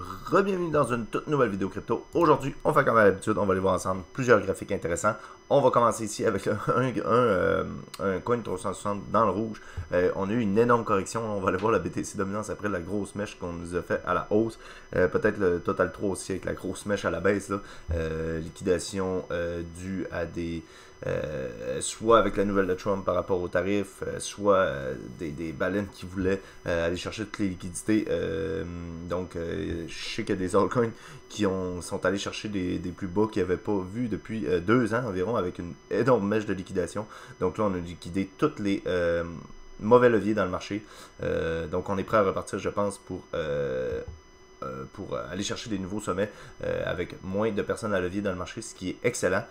Re-bienvenue dans une toute nouvelle vidéo crypto. Aujourd'hui, on fait comme à l'habitude, on va aller voir ensemble plusieurs graphiques intéressants. On va commencer ici avec un coin 360 dans le rouge. On a eu une énorme correction. On va aller voir la BTC dominance après la grosse mèche qu'on nous a fait à la hausse. Peut-être le Total 3 aussi avec la grosse mèche à la baisse. Là. Liquidation due à des... soit avec la nouvelle de Trump par rapport aux tarifs, soit des baleines qui voulaient aller chercher toutes les liquidités. Donc, je sais qu'il y a des altcoins qui sont allés chercher des plus bas qu'ils n'avaient pas vu depuis 2 ans environ, avec une énorme mèche de liquidation. Donc là, on a liquidé tous les mauvais leviers dans le marché. Donc, on est prêt à repartir, je pense, pour aller chercher des nouveaux sommets avec moins de personnes à levier dans le marché, ce qui est excellent.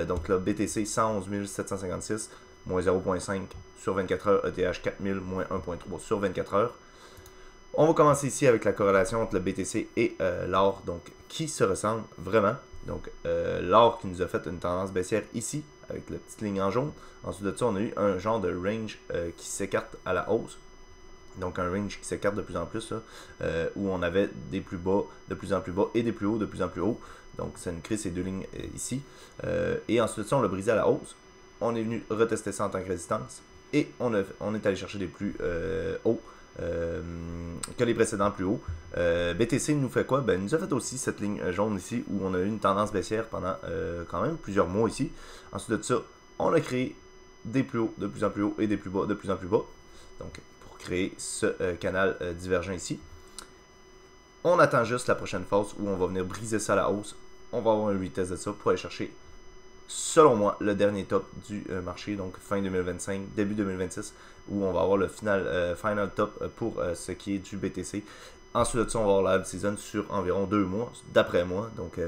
Donc là, BTC 111 756, moins 0.5 sur 24 heures, ETH 4000, moins 1.3 sur 24 heures. On va commencer ici avec la corrélation entre le BTC et l'or, donc qui se ressemble vraiment. Donc l'or qui nous a fait une tendance baissière ici, avec la petite ligne en jaune. Ensuite de ça, on a eu un genre de range qui s'écarte à la hausse. Donc un range qui s'écarte de plus en plus, là, où on avait des plus bas de plus en plus bas et des plus hauts de plus en plus hauts. Donc ça nous crée ces deux lignes ici. Et ensuite de ça, on l'a brisé à la hausse. On est venu retester ça en tant que résistance. Et on est allé chercher des plus hauts que les précédents plus hauts. BTC nous fait quoi? Ben, il nous a fait aussi cette ligne jaune ici, où on a eu une tendance baissière pendant quand même plusieurs mois ici. Ensuite de ça, on a créé des plus hauts de plus en plus hauts et des plus bas de plus en plus bas. Donc, créer ce canal divergent ici. On attend juste la prochaine phase où on va venir briser ça à la hausse. On va avoir un retest de ça pour aller chercher, selon moi, le dernier top du marché, donc fin 2025, début 2026, où on va avoir le final top pour ce qui est du BTC. Ensuite de ça, on va avoir la season sur environ 2 mois, d'après moi. Donc,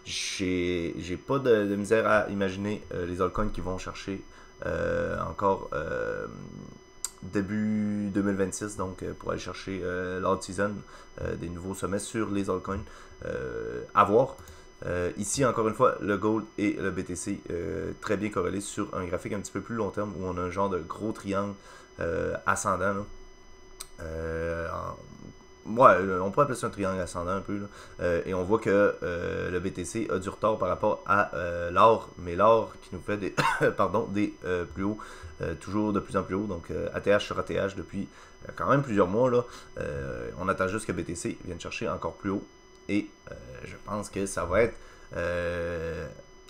j'ai pas de misère à imaginer les altcoins qui vont chercher encore début 2026, donc pour aller chercher l'out season, des nouveaux sommets sur les altcoins à voir. Ici, encore une fois, le gold et le BTC très bien corrélés sur un graphique un petit peu plus long terme où on a un genre de gros triangle ascendant. Ouais, on pourrait appeler ça un triangle ascendant un peu. Là. Et on voit que le BTC a du retard par rapport à l'or, mais l'or qui nous fait des, pardon, des plus hauts, toujours de plus en plus haut. Donc ATH sur ATH depuis quand même plusieurs mois. Là. On attend juste que BTC vienne chercher encore plus haut. Et je pense que ça va être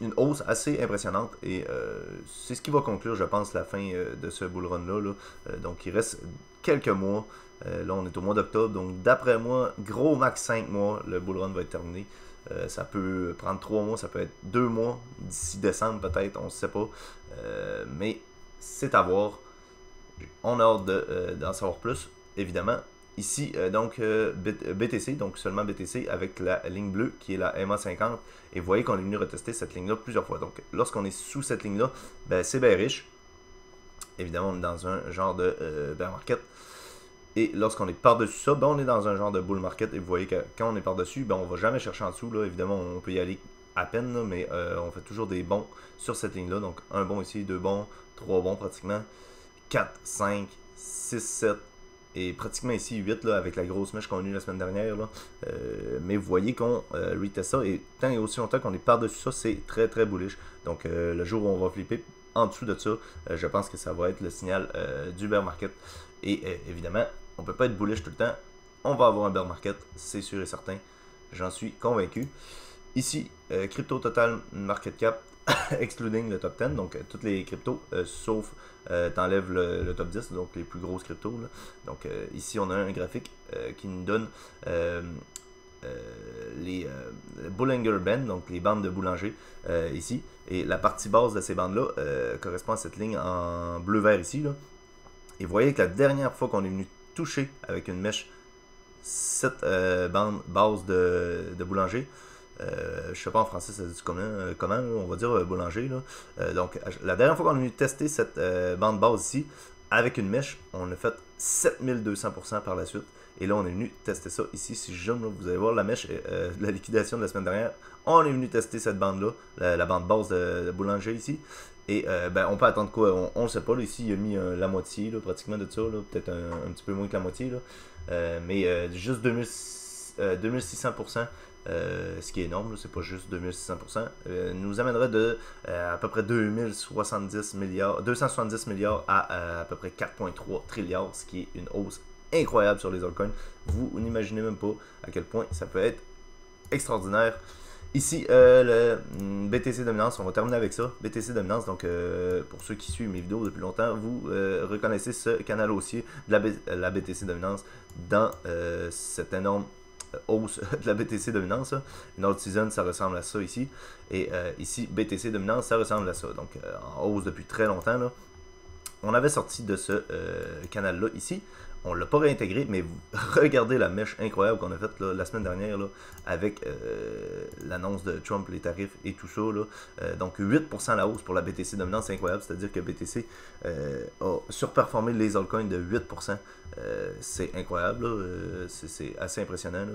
une hausse assez impressionnante. Et c'est ce qui va conclure, je pense, la fin de ce bull run-là. Là. Donc il reste quelques mois. Là, on est au mois d'octobre, donc d'après moi, gros max 5 mois, le bull run va être terminé. Ça peut prendre 3 mois, ça peut être 2 mois, d'ici décembre peut-être, on ne sait pas. Mais c'est à voir. On a hâte d'en savoir plus, évidemment. Ici, donc BTC, donc seulement BTC avec la ligne bleue qui est la MA50. Et vous voyez qu'on est venu retester cette ligne-là plusieurs fois. Donc lorsqu'on est sous cette ligne-là, ben, c'est bien riche. Évidemment, on est dans un genre de bear market. Et lorsqu'on est par-dessus ça, ben on est dans un genre de bull market. Et vous voyez que quand on est par-dessus, ben on ne va jamais chercher en dessous. Là. Évidemment, on peut y aller à peine, là, mais on fait toujours des bons sur cette ligne-là. Donc, un bon ici, 2 bons, 3 bons pratiquement, 4, 5, 6, 7 et pratiquement ici 8 là, avec la grosse mèche qu'on a eue la semaine dernière. Là. Mais vous voyez qu'on reteste ça. Et tant et aussi longtemps qu'on est par-dessus ça, c'est très très bullish. Donc, le jour où on va flipper en dessous de ça, je pense que ça va être le signal du bear market. Et évidemment, on ne peut pas être bullish tout le temps. On va avoir un bear market, c'est sûr et certain. J'en suis convaincu. Ici, crypto total market cap, excluding le top 10. Donc, toutes les cryptos, sauf t'enlèves le top 10, donc les plus grosses cryptos. Là. Donc, ici, on a un graphique qui nous donne les Bollinger Band, donc les bandes de boulanger ici. Et la partie basse de ces bandes-là correspond à cette ligne en bleu-vert ici. Là. Et vous voyez que la dernière fois qu'on est venu toucher avec une mèche cette bande base de boulanger, je sais pas en français ça se dit comment on va dire boulanger. Là. Donc la dernière fois qu'on est venu tester cette bande base ici, avec une mèche, on a fait 7200% par la suite. Et là, on est venu tester ça ici. Si je zoome, là, vous allez voir la mèche, la liquidation de la semaine dernière. On est venu tester cette bande-là, la bande base de boulanger ici. Et ben, on peut attendre quoi? On ne sait pas. Là, ici, il a mis la moitié là, pratiquement de ça. Peut-être un petit peu moins que la moitié. Là. Mais juste 2600%, ce qui est énorme, c'est pas juste 2600%, nous amènerait de à peu près 270 milliards à peu près 4,3 trilliards, ce qui est une hausse incroyable sur les altcoins. Vous n'imaginez même pas à quel point ça peut être extraordinaire. Ici, le BTC Dominance, on va terminer avec ça. BTC Dominance, donc pour ceux qui suivent mes vidéos depuis longtemps, vous reconnaissez ce canal haussier de la BTC Dominance dans cette énorme hausse de la BTC Dominance. Une autre season, ça ressemble à ça ici. Et ici, BTC Dominance, ça ressemble à ça. Donc en hausse depuis très longtemps. Là. On avait sorti de ce canal-là ici. On ne l'a pas réintégré, mais vous regardez la mèche incroyable qu'on a faite la semaine dernière là, avec l'annonce de Trump, les tarifs et tout ça. Là. Donc 8% la hausse pour la BTC Dominance, c'est incroyable. C'est-à-dire que BTC a surperformé les altcoins de 8%. C'est incroyable. C'est assez impressionnant.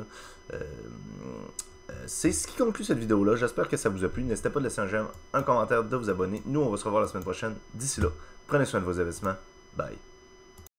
C'est ce qui conclut cette vidéo-là. J'espère que ça vous a plu. N'hésitez pas de laisser un j'aime, un commentaire, de vous abonner. Nous, on va se revoir la semaine prochaine. D'ici là, prenez soin de vos investissements. Bye.